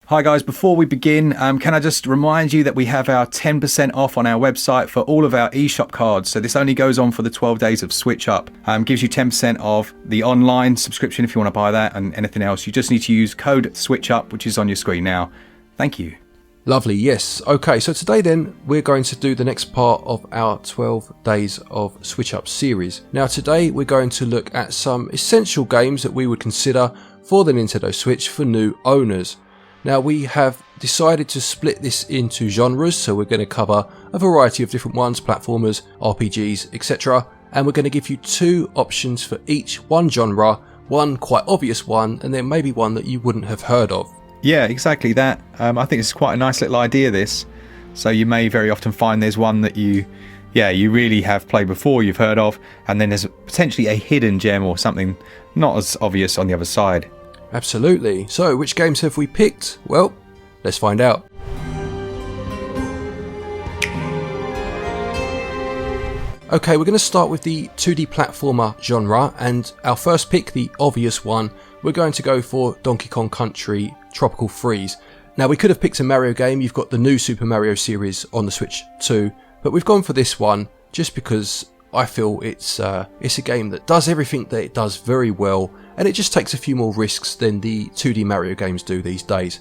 Hi guys, before we begin, can I just remind you that we have our 10% off on our website for all of our eShop cards. So this only goes on for the 12 days of SwitchUp. Gives you 10% off the online subscription if you want to buy that, and anything else. You just need to use code SwitchUp, which is on your screen now. Thank you. Lovely, yes. Okay, so today then we're going to do the next part of our 12 Days of SwitchUp series. Now today we're going to look at some essential games that we would consider for the Nintendo Switch for new owners. Now we have decided to split this into genres, so we're going to cover a variety of different ones, platformers, RPGs, etc. And we're going to give you two options for each, one genre, one quite obvious one, and then maybe one that you wouldn't have heard of. Yeah, exactly that. I think it's quite a nice little idea, this. So you may very often find there's one that you really have played before, you've heard of, and then there's potentially a hidden gem or something not as obvious on the other side. Absolutely. So, which games have we picked? Well, let's find out. Okay, we're going to start with the 2D platformer genre, and our first pick, the obvious one, we're going to go for Donkey Kong Country Tropical Freeze. Now, we could have picked a Mario game. You've got the new Super Mario series on the Switch too, but we've gone for this one just because I feel it's a game that does everything that it does very well, and it just takes a few more risks than the 2D Mario games do these days.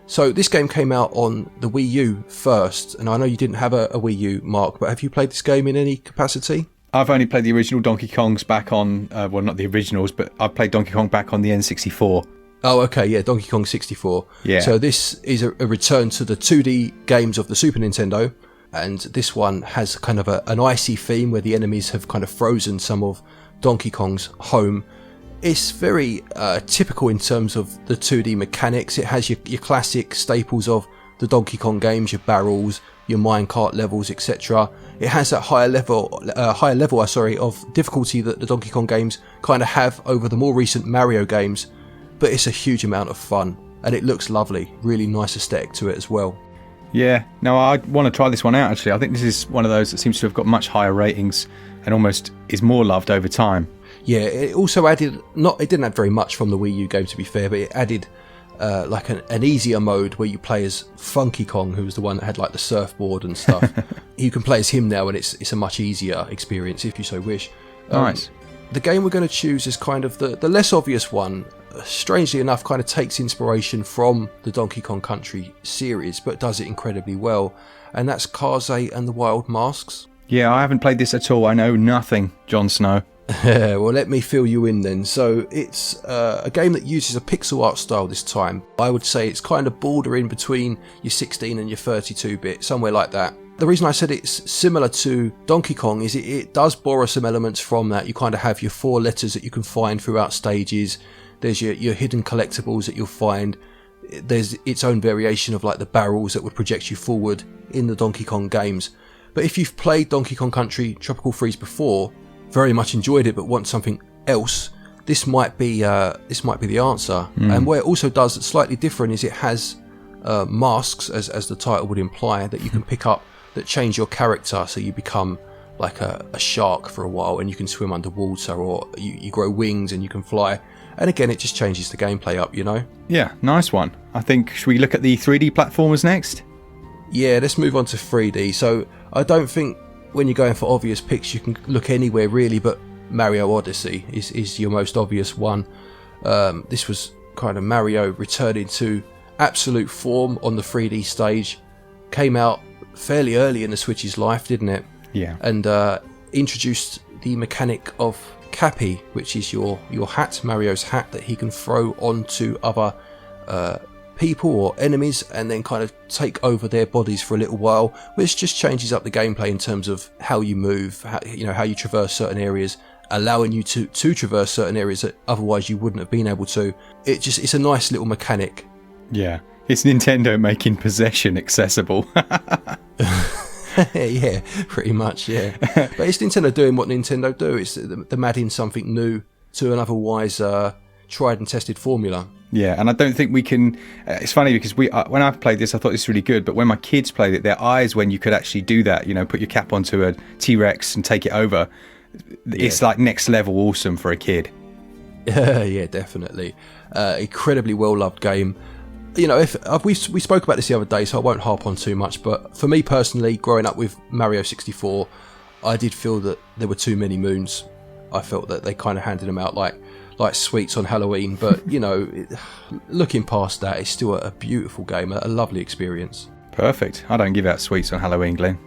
So this game came out on the Wii U first, and I know you didn't have a Wii U, Mark, but have you played this game in any capacity? I've only played the original Donkey Kongs back on, well, not the originals, but I've played Donkey Kong back on the N64. Oh, okay, yeah, Donkey Kong 64. Yeah. So this is a return to the 2D games of the Super Nintendo, and this one has kind of an icy theme where the enemies have kind of frozen some of Donkey Kong's home. It's very typical in terms of the 2D mechanics. It has your classic staples of the Donkey Kong games, your barrels, your minecart levels, etc. It has that higher level of difficulty that the Donkey Kong games kind of have over the more recent Mario games, but it's a huge amount of fun, and it looks lovely. Really nice aesthetic to it as well. Yeah, no, I want to try this one out actually. I think this is one of those that seems to have got much higher ratings and almost is more loved over time. Yeah, it also added, it didn't add very much from the Wii U game to be fair, but it added like an easier mode where you play as Funky Kong, who was the one that had like the surfboard and stuff. You can play as him now, and it's a much easier experience if you so wish. Nice. The game we're going to choose is kind of the less obvious one. Strangely enough, kind of takes inspiration from the Donkey Kong Country series, but does it incredibly well, and that's Kaze and the Wild Masks. Yeah, I haven't played this at all. I know nothing, Jon Snow. Well, let me fill you in then. So it's a game that uses a pixel art style this time. I would say it's kind of bordering between your 16 and your 32-bit, somewhere like that. The reason I said it's similar to Donkey Kong is it does borrow some elements from that. You kind of have your 4 letters that you can find throughout stages. There's your hidden collectibles that you'll find. There's its own variation of like the barrels that would project you forward in the Donkey Kong games. But if you've played Donkey Kong Country Tropical Freeze before, very much enjoyed it, but want something else, this might be the answer. And what it also does that's slightly different is it has masks, as the title would imply, that you can pick up that change your character, so you become like a shark for a while and you can swim underwater, or you grow wings and you can fly. And again, it just changes the gameplay up, you know? Yeah, nice one. I think, should we look at the 3D platformers next? Yeah, let's move on to 3D. So I don't think when you're going for obvious picks you can look anywhere really, but Mario Odyssey is your most obvious one. This was kind of Mario returning to absolute form on the 3D stage. Came out fairly early in the Switch's life, didn't it? Yeah. And introduced the mechanic of Cappy, which is your hat, Mario's hat, that he can throw onto other people or enemies and then kind of take over their bodies for a little while, which just changes up the gameplay in terms of how you move, how you traverse certain areas, allowing you to traverse certain areas that otherwise you wouldn't have been able to. It's a nice little mechanic. Yeah, it's Nintendo making possession accessible. Yeah, pretty much, yeah. But it's Nintendo doing what Nintendo do. It's them adding something new to an otherwise tried and tested formula. Yeah, and I don't think we can... it's funny because when I've played this, I thought this was really good, but when my kids played it, their eyes, when you could actually do that, put your cap onto a T-Rex and take it over, it's like next level awesome for a kid. Yeah, definitely. Incredibly well-loved game. you know, if we spoke about this the other day, so I won't harp on too much. But for me personally, growing up with Mario 64, I did feel that there were too many moons. I felt that they kind of handed them out like sweets on Halloween. But you know, looking past that, it's still a beautiful game, a lovely experience. Perfect. I don't give out sweets on Halloween, Glenn.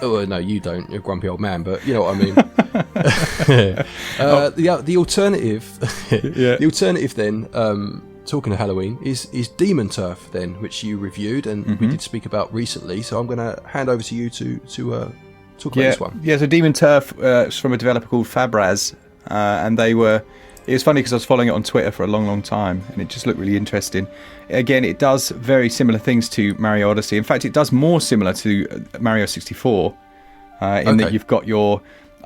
Oh no, you don't. You're a grumpy old man, but you know what I mean. The alternative, the alternative then. Talking of Halloween, is Demon Turf then, which you reviewed and we did speak about recently. So I'm going to hand over to you to talk about this one. Yeah, so Demon Turf is from a developer called Fabraz, and it was funny because I was following it on Twitter for a long, long time, and it just looked really interesting. Again, it does very similar things to Mario Odyssey. In fact, it does more similar to Mario 64 in that you've got your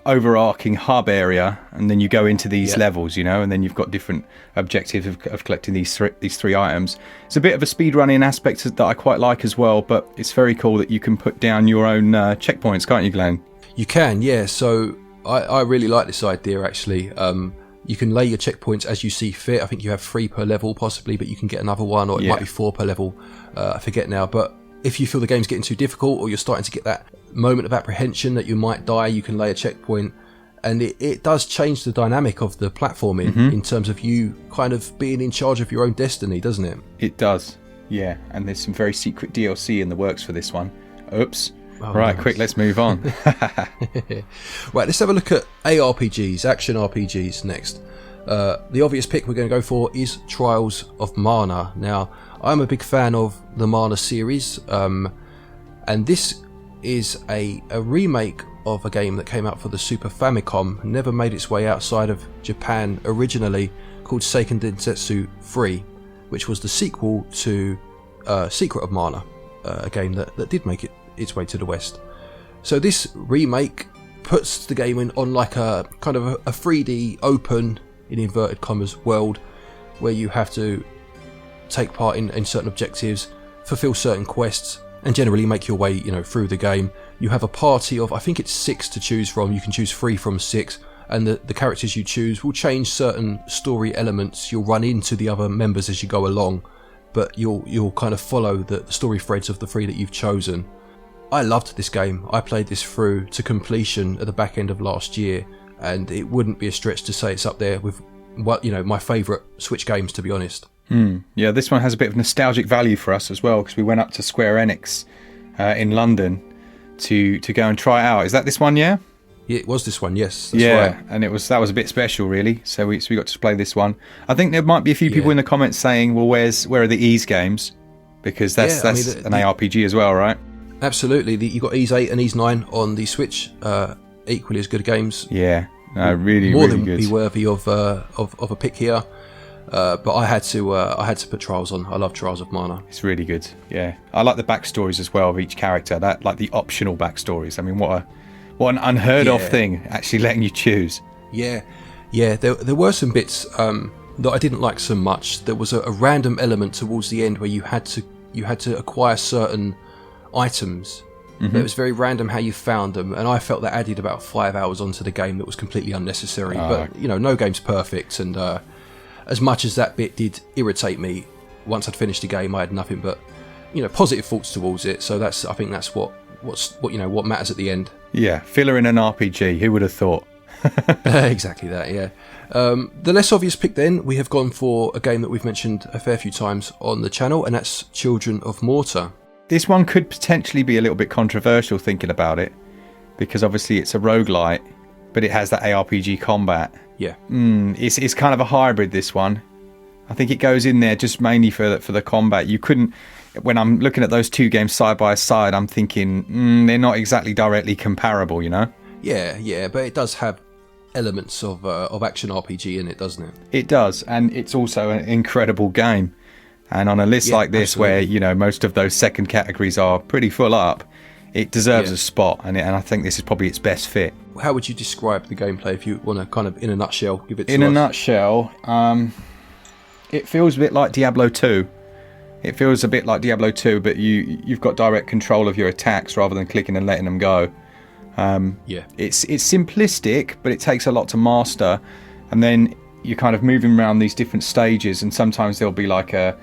overarching hub area, and then you go into these levels, you know, and then you've got different objectives of collecting these three items. It's a bit of a speedrunning aspect that I quite like as well, but it's very cool that you can put down your own checkpoints, can't you, Glenn? You can, yeah. So I really like this idea, actually. You can lay your checkpoints as you see fit. I think you have 3 per level possibly, but you can get another one, or it might be 4 per level. I forget now, but if you feel the game's getting too difficult, or you're starting to get that moment of apprehension that you might die, you can lay a checkpoint, and it does change the dynamic of the platforming in terms of you kind of being in charge of your own destiny, doesn't it? It does, yeah. And there's some very secret DLC in the works for this one. Oops. Right, quick, let's move on. Right, let's have a look at ARPGs, action RPGs next. The obvious pick we're going to go for is Trials of Mana. Now, I'm a big fan of the Mana series, and this is a remake of a game that came out for the Super Famicom, never made its way outside of Japan originally, called Seiken Densetsu 3, which was the sequel to Secret of Mana, a game that did make its way to the West. So this remake puts the game on like a kind of a 3D open, in inverted commas, world where you have to take part in certain objectives, fulfill certain quests, and generally make your way, you know, through the game. You have a party of, I think it's 6 to choose from. You can choose 3 from 6, and the characters you choose will change certain story elements. You'll run into the other members as you go along, but you'll kind of follow the story threads of the 3 that you've chosen. I loved this game. I played this through to completion at the back end of last year, and it wouldn't be a stretch to say it's up there with my favourite Switch games, to be honest. Yeah, this one has a bit of nostalgic value for us as well, because we went up to Square Enix in London to go and try it out. Is that this one? Yeah, it was this one. Yes, that's right. And that was a bit special, really. So we got to play this one. I think there might be a few people in the comments saying, "Well, where are the Ys games?" Because that's an ARPG as well, right? Absolutely. You got Ys 8 and Ys 9 on the Switch. Equally as good games. Yeah, really, more really than good. Be worthy of a pick here. But I had to put Trials on. I love Trials of Mana. It's really good. Yeah, I like the backstories as well of each character. That, like, the optional backstories. I mean, what an unheard of thing, actually letting you choose. Yeah. There were some bits that I didn't like so much. There was a random element towards the end where you had to acquire certain items. It was very random how you found them, and I felt that added about 5 hours onto the game that was completely unnecessary. But no game's perfect, and as much as that bit did irritate me, once I'd finished the game, I had nothing but positive thoughts towards it. So I think that's what matters at the end. Yeah, filler in an RPG. Who would have thought? Exactly that. Yeah. The less obvious pick then, we have gone for a game that we've mentioned a fair few times on the channel, and that's Children of Morta. This one could potentially be a little bit controversial thinking about it, because obviously it's a roguelite, but it has that ARPG combat. Yeah. It's kind of a hybrid, this one. I think it goes in there just mainly for the combat. You couldn't, when I'm looking at those two games side by side, I'm thinking they're not exactly directly comparable, you know? Yeah, but it does have elements of action RPG in it, doesn't it? It does, and it's also an incredible game. And on a list like this, absolutely, where most of those second categories are pretty full up, it deserves a spot, and I think this is probably its best fit. How would you describe the gameplay if you want to kind of, in a nutshell, give it to us? In a nutshell, it feels a bit like Diablo 2. It feels a bit like Diablo 2, but you've got direct control of your attacks rather than clicking and letting them go. It's simplistic, but it takes a lot to master, and then you're kind of moving around these different stages, and sometimes there'll be like a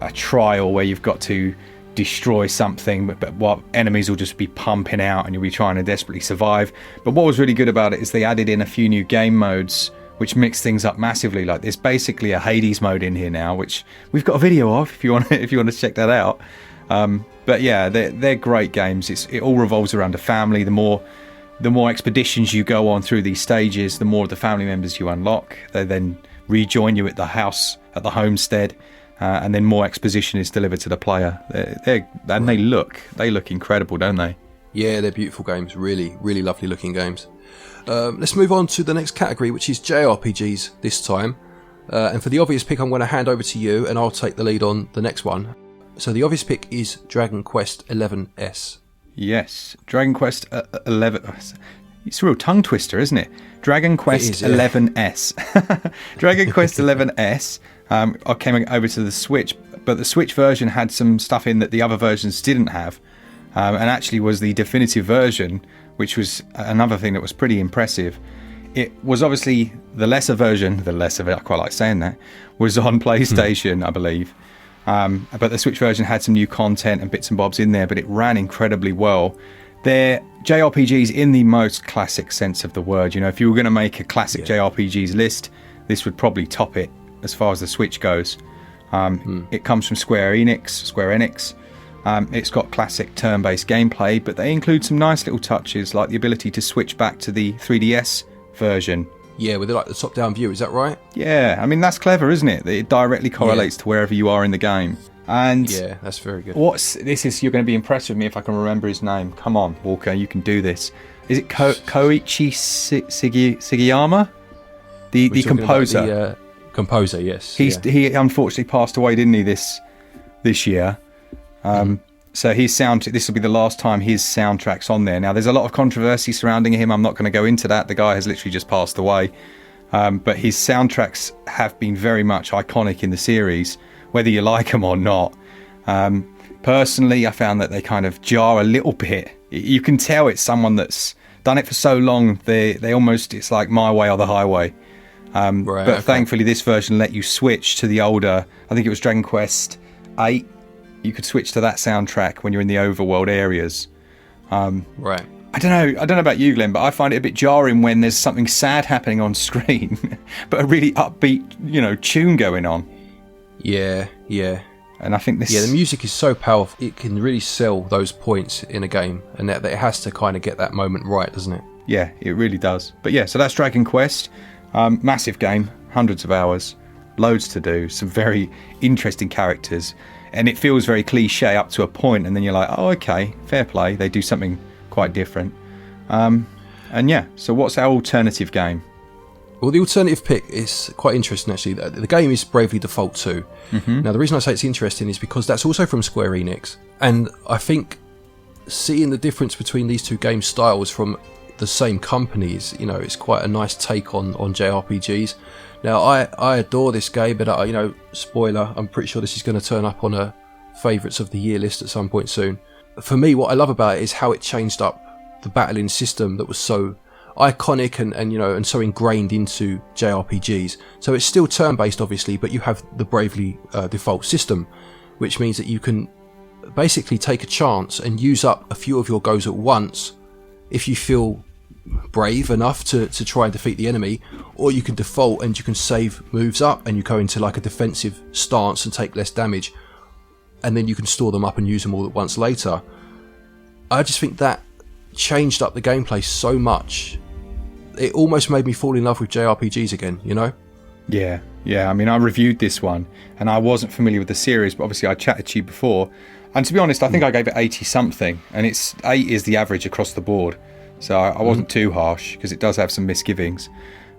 a trial where you've got to destroy something, but what enemies will just be pumping out and you'll be trying to desperately survive. But what was really good about it is they added in a few new game modes which mix things up massively. Like there's basically a Hades mode in here now, which we've got a video of if you want to check that out. But yeah, they're great games. It all revolves around a family. The more expeditions you go on through these stages, the more of the family members you unlock. They then rejoin you at the house, at the homestead, and then more exposition is delivered to the player. They look incredible, don't they? Yeah, they're beautiful games. Really, really lovely looking games. Let's move on to the next category, which is JRPGs this time. And for the obvious pick, I'm going to hand over to you, and I'll take the lead on the next one. So the obvious pick is Dragon Quest XI's. Yes, Dragon Quest 11. It's a real tongue twister, isn't it? Dragon Quest 11S. Dragon Quest 11S. I came over to the Switch, but the Switch version had some stuff in that the other versions didn't have, and actually was the definitive version, which was another thing that was pretty impressive. It was obviously the lesser version, I quite like saying that, was on PlayStation, I believe. But the Switch version had some new content and bits and bobs in there, but it ran incredibly well. They're JRPGs in the most classic sense of the word. You know, if you were going to make a classic JRPGs list, this would probably top it as far as the Switch goes. It comes from Square Enix. It's got classic turn-based gameplay, but they include some nice little touches, like the ability to switch back to the 3DS version. Yeah, with the top-down view, is that right? Yeah, I mean, that's clever, isn't it? It directly correlates to wherever you are in the game. And yeah, that's very good. You're going to be impressed with me if I can remember his name. Come on, Walker, you can do this. Is it Koichi Sugiyama? The composer. Composer, yes. He unfortunately passed away, didn't he, this year? So this will be the last time his soundtrack's on there. Now, there's a lot of controversy surrounding him. I'm not going to go into that. The guy has literally just passed away. But his soundtracks have been very much iconic in the series, whether you like them or not. Personally, I found that they kind of jar a little bit. You can tell it's someone that's done it for so long. They almost, it's like my way or the highway. But thankfully, this version let you switch to the older, I think it was Dragon Quest 8. You could switch to that soundtrack when you're in the overworld areas. Right. I don't know about you, Glenn, but I find it a bit jarring when there's something sad happening on screen, but a really upbeat, tune going on. Yeah. And I think the music is so powerful. It can really sell those points in a game, and that it has to kind of get that moment right, doesn't it? Yeah, it really does. But yeah, so that's Dragon Quest. Massive game, hundreds of hours, loads to do, some very interesting characters. And it feels very cliche up to a point, and then you're like, oh, okay, fair play. They do something quite different. And yeah, so what's our alternative game? Well, the alternative pick is quite interesting, actually. The game is Bravely Default 2. Mm-hmm. Now, the reason I say it's interesting is because that's also from Square Enix. And I think seeing the difference between these two game styles from the same companies, it's quite a nice take on JRPGs. Now, I adore this game, but, spoiler, I'm pretty sure this is going to turn up on a favourites of the year list at some point soon. For me, what I love about it is how it changed up the battling system that was so iconic and so ingrained into JRPGs. So it's still turn-based, obviously, but you have the Bravely Default system, which means that you can basically take a chance and use up a few of your goes at once if you feel brave enough to try and defeat the enemy, or you can default and you can save moves up and you go into like a defensive stance and take less damage, and then you can store them up and use them all at once later. I just think that changed up the gameplay so much. It almost made me fall in love with JRPGs again, Yeah, I mean, I reviewed this one and I wasn't familiar with the series, but obviously I chatted to you before, and to be honest, I think I gave it 80 something, and 8 is the average across the board. So I wasn't too harsh, because it does have some misgivings.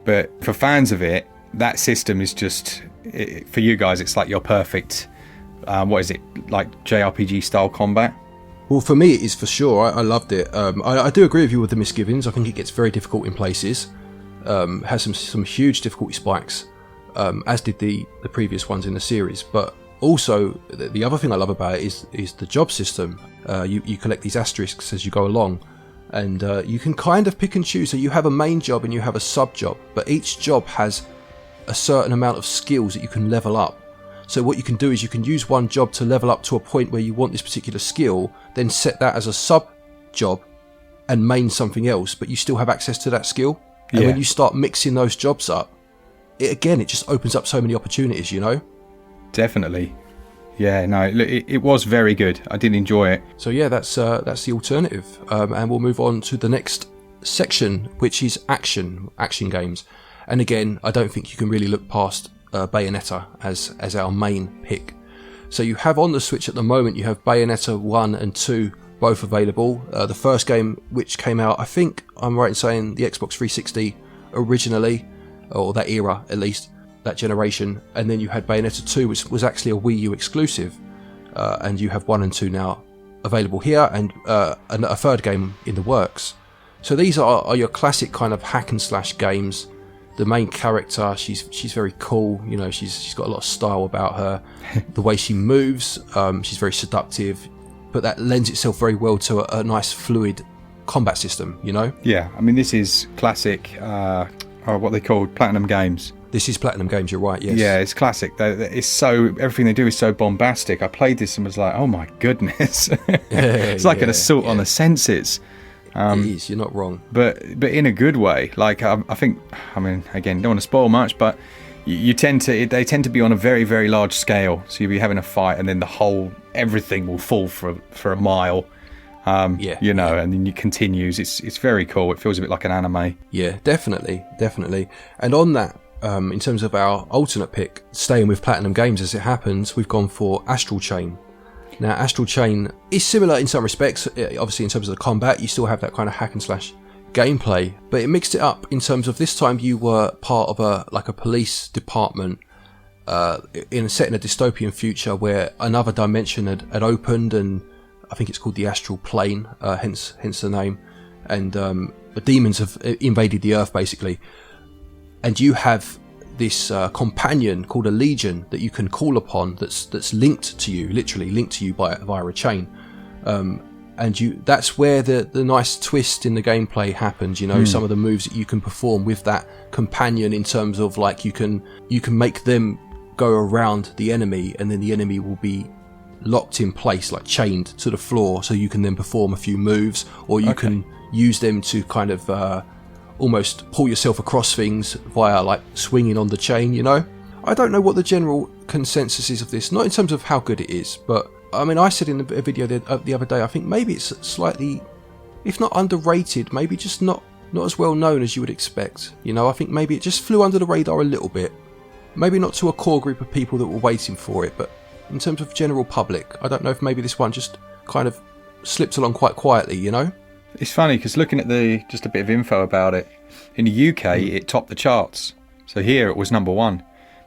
But for fans of it, that system is just, for you guys, it's like your perfect, what is it, like JRPG style combat? Well, for me, it is for sure. I loved it. I do agree with you with the misgivings. I think it gets very difficult in places. Has some huge difficulty spikes, as did the previous ones in the series. But also, the other thing I love about it is the job system. You collect these asterisks as you go along. And you can kind of pick and choose. So you have a main job and you have a sub job, but each job has a certain amount of skills that you can level up. So what you can do is you can use one job to level up to a point where you want this particular skill, then set that as a sub job and main something else, but you still have access to that skill. And when you start mixing those jobs up, it just opens up so many opportunities, you know? Definitely. Yeah, no, it was very good. I did enjoy it. So yeah, that's the alternative. And we'll move on to the next section, which is action games. And again, I don't think you can really look past Bayonetta as our main pick. So you have on the Switch at the moment, you have Bayonetta 1 and 2 both available. The first game, which came out, I think I'm right in saying the Xbox 360 originally, or that era at least, that generation. And then you had Bayonetta 2, which was actually a Wii U exclusive. And you have 1 and 2 now available here, and a third game in the works. So these are your classic kind of hack and slash games. The main character, she's very cool, you know, she's got a lot of style about her. The way she moves, she's very seductive, but that lends itself very well to a nice fluid combat system, you know? Yeah, I mean, this is classic, what they call Platinum Games. This is Platinum Games, you're right, yes. Yeah, it's classic. It's so, everything they do is so bombastic. I played this and was like, oh my goodness. It's like an assault on the senses. It is, you're not wrong. But in a good way. Like, I think, I mean, again, don't want to spoil much, but they tend to be on a very, very large scale. So you'll be having a fight and then everything will fall for a mile. You know, and then it continues. It's very cool. It feels a bit like an anime. Yeah, definitely. And on that, in terms of our alternate pick, staying with Platinum Games as it happens, we've gone for Astral Chain. Now, Astral Chain is similar in some respects. Obviously, in terms of the combat, you still have that kind of hack and slash gameplay, but it mixed it up in terms of this time you were part of a police department set in a dystopian future where another dimension had opened, and I think it's called the Astral Plane, hence the name, and the demons have invaded the Earth basically, and you have this companion called a legion that you can call upon that's linked to you, literally linked to you via a chain, and that's where the nice twist in the gameplay happens, you know. Some of the moves that you can perform with that companion, in terms of like you can make them go around the enemy, and then the enemy will be locked in place, like chained to the floor, so you can then perform a few moves, or you can use them to kind of almost pull yourself across things via like swinging on the chain, you know. I don't know what the general consensus is of this, not in terms of how good it is, but I mean, I said in a video the other day, I think maybe it's slightly, if not underrated, maybe just not as well known as you would expect, you know. I think maybe it just flew under the radar a little bit, maybe not to a core group of people that were waiting for it, but in terms of general public, I don't know if maybe this one just kind of slipped along quite quietly, you know. It's funny because looking at just a bit of info about it, in the UK it topped the charts. So here it was number 1,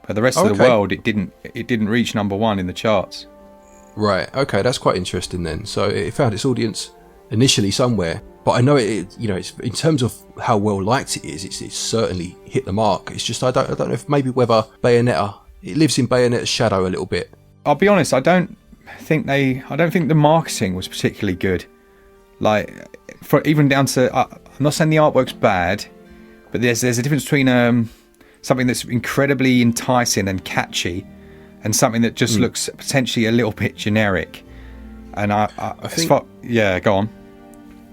but the rest of the world it didn't reach number 1 in the charts. Right. Okay, that's quite interesting then. So it found its audience initially somewhere, but I know it. You know, it's in terms of how well liked it is. It's certainly hit the mark. It's just I don't know if maybe whether Bayonetta, it lives in Bayonetta's shadow a little bit. I'll be honest. I don't think the marketing was particularly good. Like, for even down to, I'm not saying the artwork's bad, but there's a difference between something that's incredibly enticing and catchy, and something that just looks potentially a little bit generic. And I think, go on.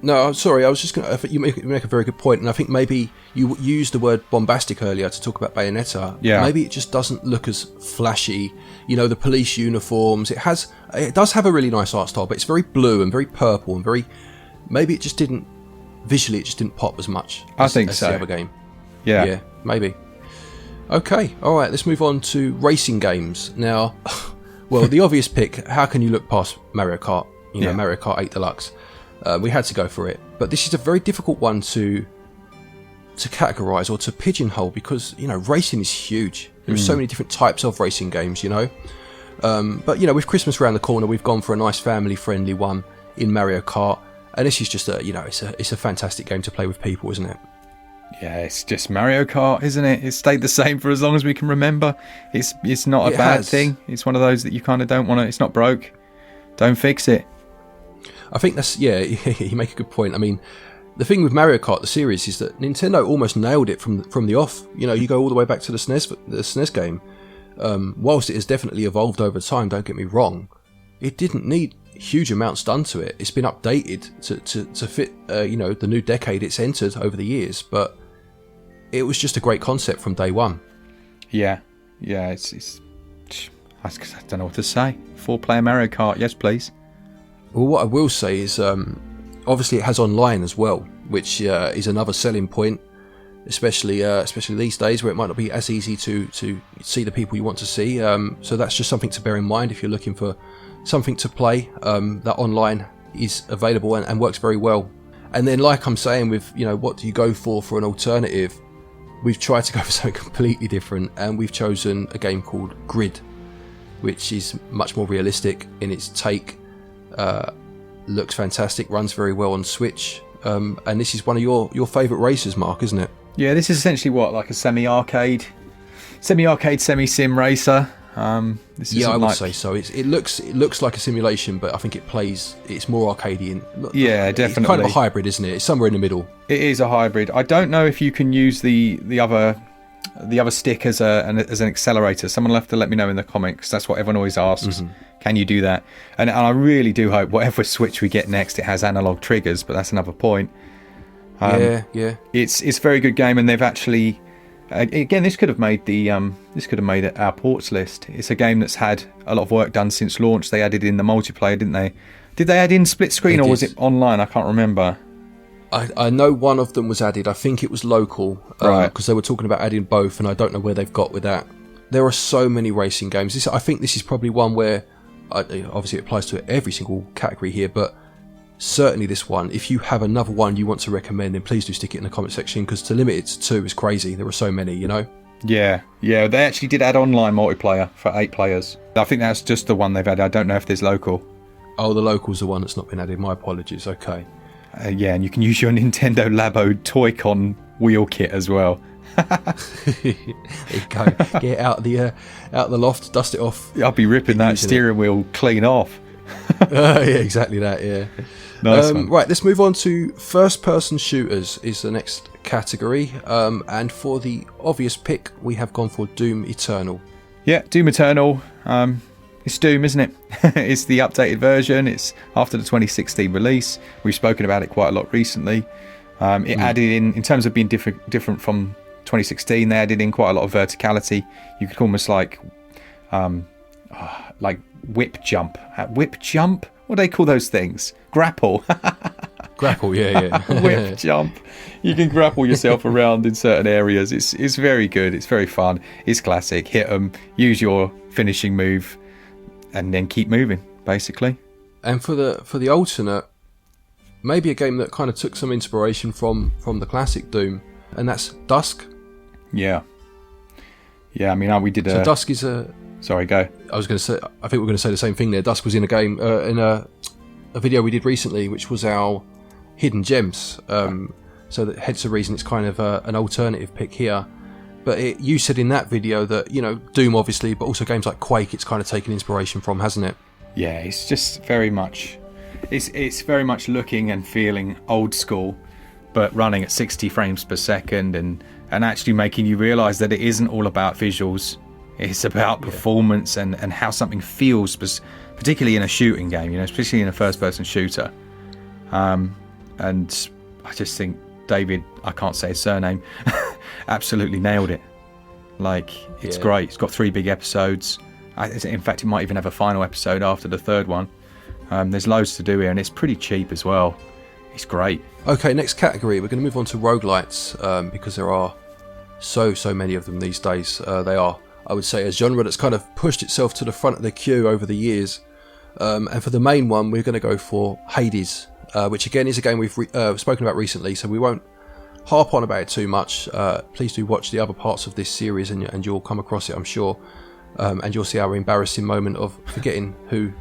No, I'm sorry. I was just going to. You make a very good point, and I think maybe you used the word bombastic earlier to talk about Bayonetta. Yeah. Maybe it just doesn't look as flashy. You know, the police uniforms. It does have a really nice art style, but it's very blue and very purple and very. Maybe it just didn't pop as much. I think as so. The other game. Yeah, maybe. Okay, all right. Let's move on to racing games now. Well, the obvious pick. How can you look past Mario Kart? You know, Mario Kart 8 Deluxe. We had to go for it, but this is a very difficult one to categorize or to pigeonhole, because you know racing is huge. There's so many different types of racing games, you know. But you know, with Christmas around the corner, we've gone for a nice family-friendly one in Mario Kart, and this is just it's a fantastic game to play with people, isn't it? Yeah, it's just Mario Kart, isn't it? It's stayed the same for as long as we can remember. It's not a bad thing. It's one of those that you kind of don't want to. It's not broke. Don't fix it. I think that's, you make a good point. I mean, the thing with Mario Kart, the series, is that Nintendo almost nailed it from the off. You know, you go all the way back to the SNES game. whilst it has definitely evolved over time, don't get me wrong, it didn't need huge amounts done to it. It's been updated to fit, the new decade it's entered over the years, but it was just a great concept from day one. Yeah, it's I don't know what to say. 4-player Mario Kart, yes please. Well, what I will say is, obviously it has online as well, which is another selling point, especially these days where it might not be as easy to see the people you want to see. So that's just something to bear in mind if you're looking for something to play. That online is available and works very well. And then, like I'm saying, with what do you go for an alternative? We've tried to go for something completely different, and we've chosen a game called Grid, which is much more realistic in its take. Looks fantastic, runs very well on Switch, and this is one of your favourite races, Mark, isn't it? Yeah, this is essentially like a semi-arcade, semi-sim racer. I would say so. It looks like a simulation, but I think it's more arcadey. Yeah, definitely. It's kind of a hybrid, isn't it? It's somewhere in the middle. It is a hybrid. I don't know if you can use the other stick as an accelerator. Someone will have to let me know in the comments. That's what everyone always asks. Mm-hmm. Can you do that? And I really do hope whatever Switch we get next, it has analog triggers. But that's another point. Yeah. It's a very good game, and they've actually. Again, this could have made our ports list. It's a game that's had a lot of work done since launch. They added in the multiplayer, didn't they? Did they add in split screen, or was it online? I can't remember. I know one of them was added. I think it was local, right? Because they were talking about adding both, and I don't know where they've got with that. There are so many racing games. I think this is probably one where, obviously, it applies to every single category here, but certainly this one. If you have another one you want to recommend, then please do stick it in the comment section, because to limit it to 2 is crazy. There are so many, Yeah, they actually did add online multiplayer for 8 players. I think that's just the one they've added. I don't know if there's local. Oh, the local's the one that's not been added. My apologies. Okay. Yeah, and you can use your Nintendo Labo Toy-Con wheel kit as well. There you go. Get out the loft, dust it off. I'll be ripping that steering wheel clean off. Yeah, exactly that. Yeah. Nice right, let's move on to first-person shooters is the next category, and for the obvious pick, we have gone for Doom Eternal. Yeah, Doom Eternal. It's Doom, isn't it? It's the updated version. It's after the 2016 release. We've spoken about it quite a lot recently. It added in terms of being different from 2016. They added in quite a lot of verticality. You could almost like whip jump. Whip jump? What do they call those things? Grapple. Grapple, yeah. Whip jump. You can grapple yourself around in certain areas. It's very good. It's very fun. It's classic. Hit them, use your finishing move, and then keep moving, basically. And for the alternate, maybe a game that kind of took some inspiration from the classic Doom, and that's Dusk. Yeah. I mean, we did So Dusk is a... Sorry, go. I was going to say, I think we're going to say the same thing there. Dusk was in a game, in a video we did recently, which was our Hidden Gems. So that hence the reason it's kind of an alternative pick here. But you said in that video that, Doom obviously, but also games like Quake, it's kind of taken inspiration from, hasn't it? Yeah, it's just very much... It's very much looking and feeling old school, but running at 60 frames per second and actually making you realise that it isn't all about visuals. It's about performance and how something feels, particularly in a shooting game, especially in a first-person shooter. And I just think David, I can't say his surname, absolutely nailed it. It's great. It's got 3 big episodes. In fact, it might even have a final episode after the 3rd one. There's loads to do here, and it's pretty cheap as well. It's great. Okay, next category. We're going to move on to roguelites, because there are so many of them these days. They are, I would say, a genre that's kind of pushed itself to the front of the queue over the years. And for the main one, we're going to go for Hades, which again is a game we've spoken about recently, so we won't harp on about it too much. Please do watch the other parts of this series, and you'll come across it, I'm sure. And you'll see our embarrassing moment of forgetting who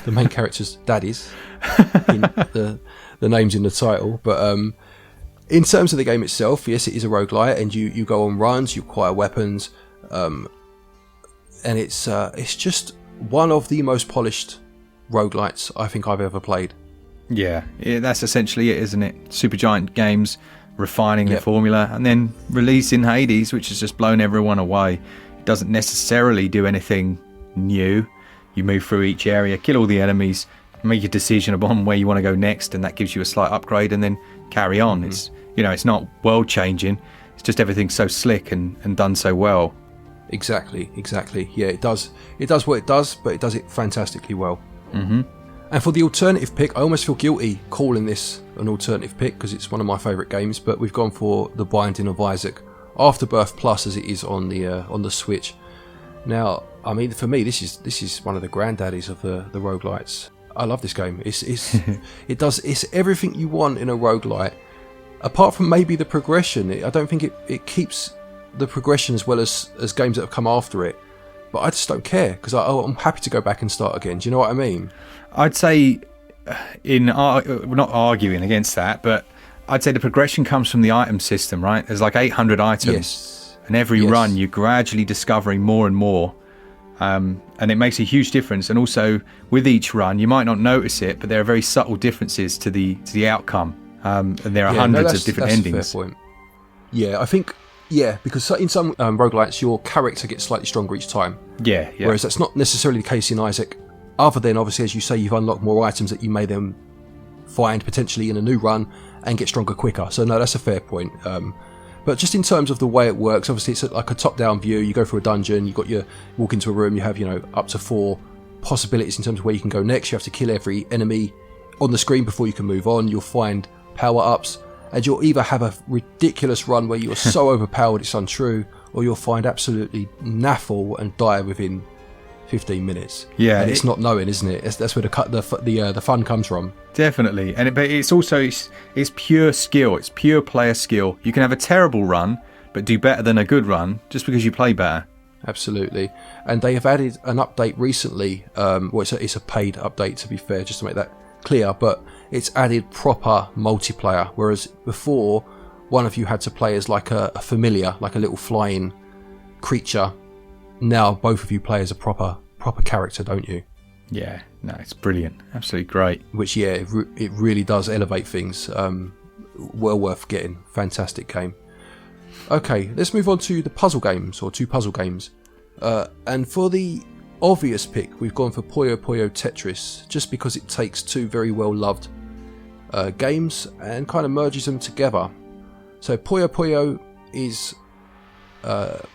the main character's dad is in the names in the title. But in terms of the game itself, yes, it is a roguelite, and you go on runs, you acquire weapons, and it's just one of the most polished roguelites I think I've ever played. Yeah, that's essentially it, isn't it? Supergiant Games refining the formula, and then releasing Hades, which has just blown everyone away. It doesn't necessarily do anything new. You move through each area, kill all the enemies, make a decision upon where you want to go next, and that gives you a slight upgrade, and then carry on. It's, you know, it's not world changing. It's just everything's so slick and done so well. Exactly. Yeah, it does what it does, but it does it fantastically well. Mm-hmm. And for the alternative pick, I almost feel guilty calling this an alternative pick because it's one of my favourite games, but we've gone for The Binding of Isaac Afterbirth Plus, as it is on the Switch. Now, I mean, for me, this is one of the granddaddies of the roguelites. I love this game. It's everything you want in a roguelite, apart from maybe the progression. I don't think it keeps the progression as well as games that have come after it. But I just don't care because I'm happy to go back and start again. Do you know what I mean? I'd say, we're not arguing against that, but I'd say the progression comes from the item system, right? There's like 800 items. Yes. And every run you're gradually discovering more and more. And it makes a huge difference. And also with each run, you might not notice it, but there are very subtle differences to the outcome. And there are hundreds of different endings. That's a fair point. Yeah, I think, because in some roguelites, your character gets slightly stronger each time. Yeah. Whereas that's not necessarily the case in Isaac. Other than, obviously, as you say, you've unlocked more items that you may then find potentially in a new run and get stronger quicker. So no, that's a fair point. But just in terms of the way it works, obviously it's like a top-down view. You go through a dungeon, you walk into a room, you have, up to 4 possibilities in terms of where you can go next. You have to kill every enemy on the screen before you can move on. You'll find power-ups, and you'll either have a ridiculous run where you're so overpowered it's untrue, or you'll find absolutely naffle and die within 15 minutes. Yeah, and it's not knowing, isn't it? That's where the fun comes from. Definitely, but it's also it's pure skill. It's pure player skill. You can have a terrible run, but do better than a good run just because you play better. Absolutely, and they have added an update recently. It's a paid update, to be fair, just to make that clear. But it's added proper multiplayer, whereas before one of you had to play as like a familiar, like a little flying creature. Now both of you play as a proper character, don't you? Yeah, no, it's brilliant. Absolutely great. Which, it really does elevate things. Well worth getting. Fantastic game. Okay, let's move on to the puzzle games, or 2 puzzle games. And for the obvious pick, we've gone for Puyo Puyo Tetris, just because it takes 2 very well loved games and kind of merges them together. So Puyo Puyo is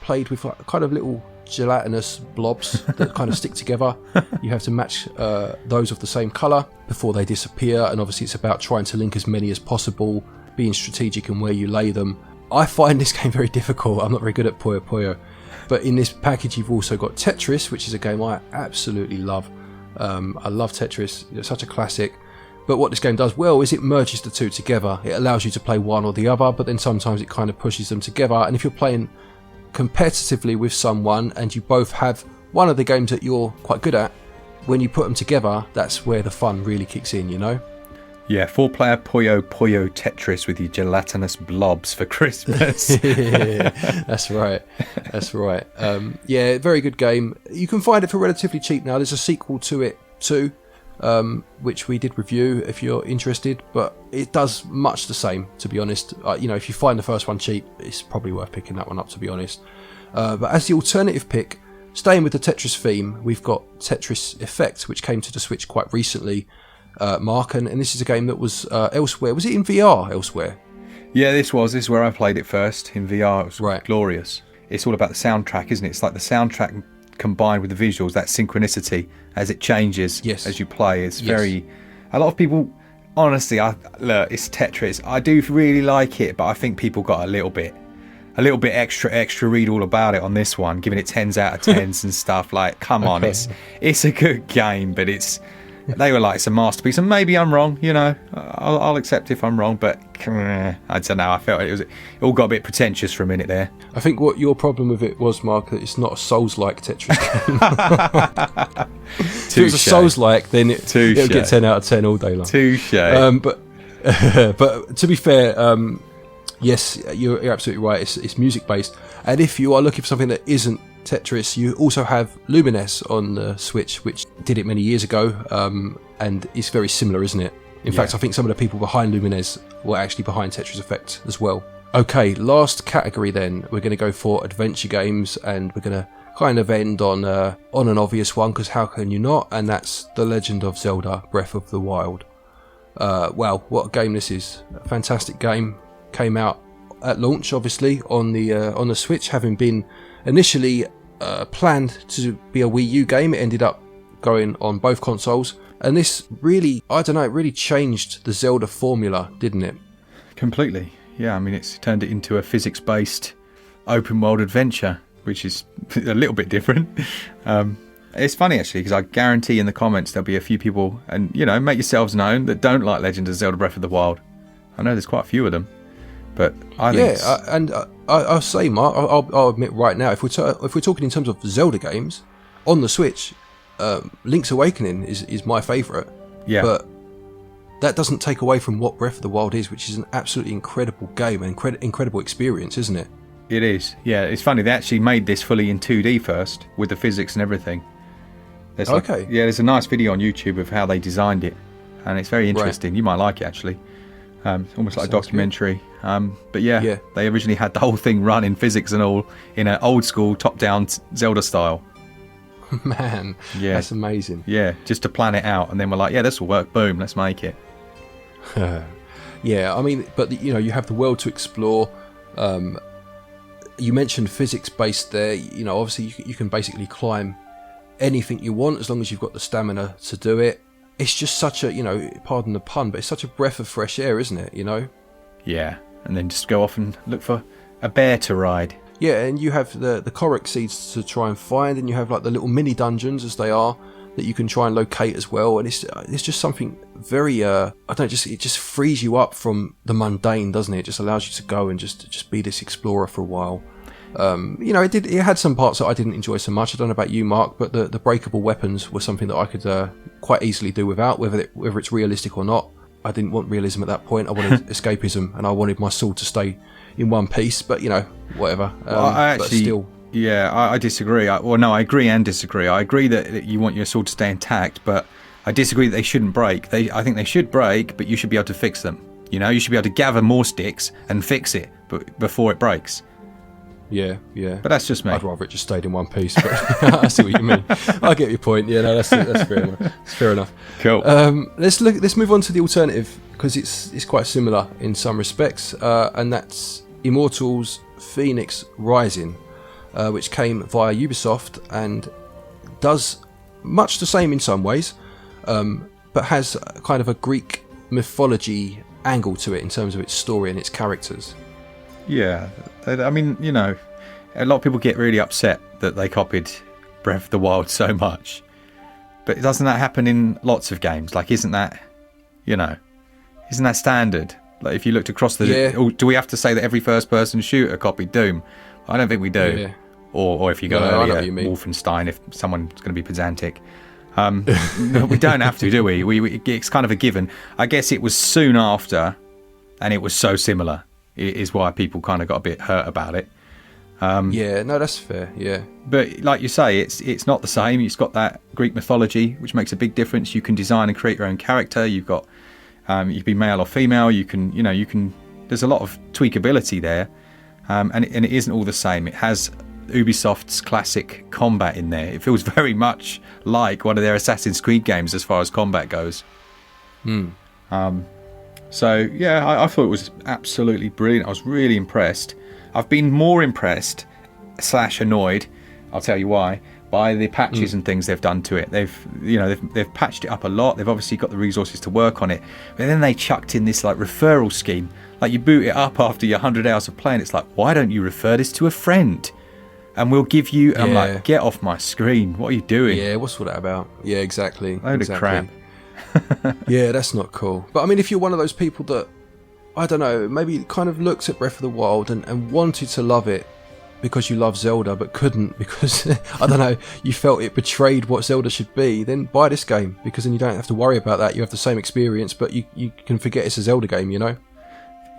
played with kind of little gelatinous blobs that kind of stick together. You have to match those of the same colour before they disappear, and obviously it's about trying to link as many as possible, being strategic in where you lay them. I find this game very difficult. I'm not very good at Puyo Puyo, but in this package you've also got Tetris, which is a game I absolutely love. I love Tetris, it's such a classic. But what this game does well is it merges the 2 together. It allows you to play one or the other, but then sometimes it kind of pushes them together. And if you're playing competitively with someone and you both have one of the games that you're quite good at, when you put them together, that's where the fun really kicks in, you know? Yeah, 4-player Puyo Puyo Tetris with your gelatinous blobs for Christmas. That's right. Very good game. You can find it for relatively cheap now. There's a sequel to it too, which we did review if you're interested, but it does much the same, to be honest. If you find the first one cheap, it's probably worth picking that one up, to be honest. But as the alternative pick, staying with the Tetris theme, we've got Tetris Effect, which came to the Switch quite recently, Mark, and this is a game that was elsewhere. Was it in VR elsewhere? Yeah, this is where I played it first, in VR. It was right. Glorious. It's all about the soundtrack, isn't it? It's like the soundtrack combined with the visuals, that synchronicity as it changes as you play. It's very... A lot of people... Honestly, look, it's Tetris. I do really like it, but I think people got a little bit extra read all about it on this one, giving it 10s out of 10s and stuff. Like, come on, it's a good game, but they were like, it's a masterpiece, and maybe I'm wrong, I'll accept if I'm wrong, but I don't know, I felt it all got a bit pretentious for a minute there. I think what your problem with it was, Mark, that it's not a Souls-like Tetris game. If it was a Souls-like, then it'll get 10 out of 10 all day long. Touche. But to be fair, yes, you're absolutely right, it's music-based, and if you are looking for something that isn't Tetris, you also have Lumines on the Switch, which did it many years ago, and it's very similar, isn't it? In fact, I think some of the people behind Lumines were actually behind Tetris Effect as well. Okay, last category then. We're going to go for adventure games, and we're going to kind of end on an obvious one, because how can you not? And that's The Legend of Zelda: Breath of the Wild. Wow, what a game this is! A fantastic game. Came out at launch, obviously, on the Switch, having been initially planned to be a Wii U game. It ended up going on both consoles, and this really, I don't know, it really changed the Zelda formula, didn't it? Completely. Yeah, I mean, it's turned it into a physics-based open world adventure, which is a little bit different. It's funny, actually, because I guarantee in the comments there'll be a few people, and, you know, make yourselves known, that don't like Legend of Zelda Breath of the Wild. I know there's quite a few of them, but I think... Yeah, I'll say, Mark, I'll admit right now, if we're talking in terms of Zelda games, on the Switch, Link's Awakening is my favourite. Yeah. But that doesn't take away from what Breath of the Wild is, which is an absolutely incredible game, an incredible experience, isn't it? It is. Yeah, it's funny, they actually made this fully in 2D first, with the physics and everything. There's a nice video on YouTube of how they designed it, and it's very interesting. Right. You might like it, actually. Almost like a documentary. But yeah, they originally had the whole thing run in physics and all in an old school top-down Zelda style. Man, that's amazing. Yeah, just to plan it out, and then we're like, yeah, this will work. Boom, let's make it. Yeah, I mean, but you know, you have the world to explore. You mentioned physics-based there. You know, obviously you can basically climb anything you want as long as you've got the stamina to do it. It's just such a, you know, pardon the pun, but it's such a breath of fresh air, isn't it? You know? Yeah, and then just go off and look for a bear to ride. Yeah, and you have the Korok seeds to try and find, and you have like the little mini dungeons, as they are, that you can try and locate as well. And it's just something very it just frees you up from the mundane, doesn't it? It just allows you to go and just be this explorer for a while. You know, it had some parts that I didn't enjoy so much. I don't know about you, Mark, but the breakable weapons were something that I could quite easily do without, whether it's realistic or not. I didn't want realism at that point. I wanted escapism, and I wanted my sword to stay in one piece. But you know, whatever. Well, I disagree. I agree and disagree. I agree that you want your sword to stay intact, but I disagree that they shouldn't break. I think they should break, but you should be able to fix them. You know, you should be able to gather more sticks and fix it before it breaks. Yeah. But that's just me. I'd rather it just stayed in one piece, but I see what you mean. I get your point. Yeah, no, that's fair enough. It's fair enough. Cool. Let's move on to the alternative, because it's quite similar in some respects, and that's Immortals Fenyx Rising, which came via Ubisoft and does much the same in some ways, but has kind of a Greek mythology angle to it in terms of its story and its characters. Yeah, I mean, you know, a lot of people get really upset that they copied Breath of the Wild so much. But doesn't that happen in lots of games? Like, isn't that standard? Like, if you looked across do we have to say that every first-person shooter copied Doom? I don't think we do. Yeah. Or if you go earlier, Wolfenstein, if someone's going to be pedantic. We don't have to, do we? It's kind of a given. I guess it was soon after, and it was so similar. Is why people kind of got a bit hurt about it. Yeah, no, that's fair. Yeah, but like you say, it's not the same. It's got that Greek mythology, which makes a big difference. You can design and create your own character. You've got you can be male or female. You can. There's a lot of tweakability there, and it isn't all the same. It has Ubisoft's classic combat in there. It feels very much like one of their Assassin's Creed games as far as combat goes. So, yeah, I thought it was absolutely brilliant. I was really impressed. I've been more impressed / annoyed, I'll tell you why, by the patches and things they've done to it. They've patched it up a lot. They've obviously got the resources to work on it. But then they chucked in this like referral scheme. Like, you boot it up after your 100 hours of playing. It's like, why don't you refer this to a friend? And we'll give you... I'm like, get off my screen. What are you doing? Yeah, what's all that about? Yeah, exactly. Load of crap. Yeah, that's not cool. But I mean, if you're one of those people that, I don't know, maybe kind of looked at Breath of the Wild and wanted to love it because you love Zelda but couldn't because, I don't know, you felt it betrayed what Zelda should be, then buy this game, because then you don't have to worry about that. You have the same experience, but you can forget it's a Zelda game, you know?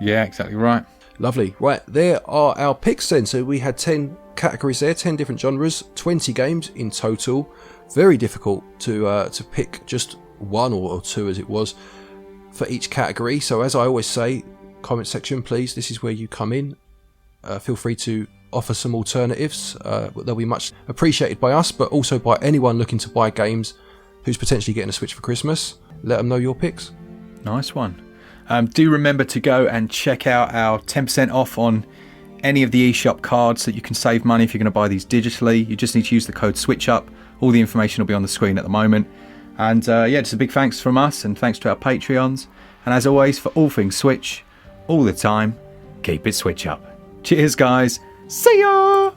Yeah, exactly right. Lovely. Right, there are our picks then. So we had 10 categories there, 10 different genres, 20 games in total. Very difficult to pick just one or two, as it was, for each category. So as I always say, comment section please, this is where you come in. Feel free to offer some alternatives. They'll be much appreciated by us, but also by anyone looking to buy games who's potentially getting a Switch for Christmas. Let them know your picks. Nice one. Do remember to go and check out our 10% off on any of the eShop cards that you can save money if you're going to buy these digitally. You just need to use the code SwitchUp. All the information will be on the screen at the moment. And yeah, just a big thanks from us and thanks to our Patreons. And as always, for all things Switch, all the time, keep it Switch up. Cheers, guys. See ya!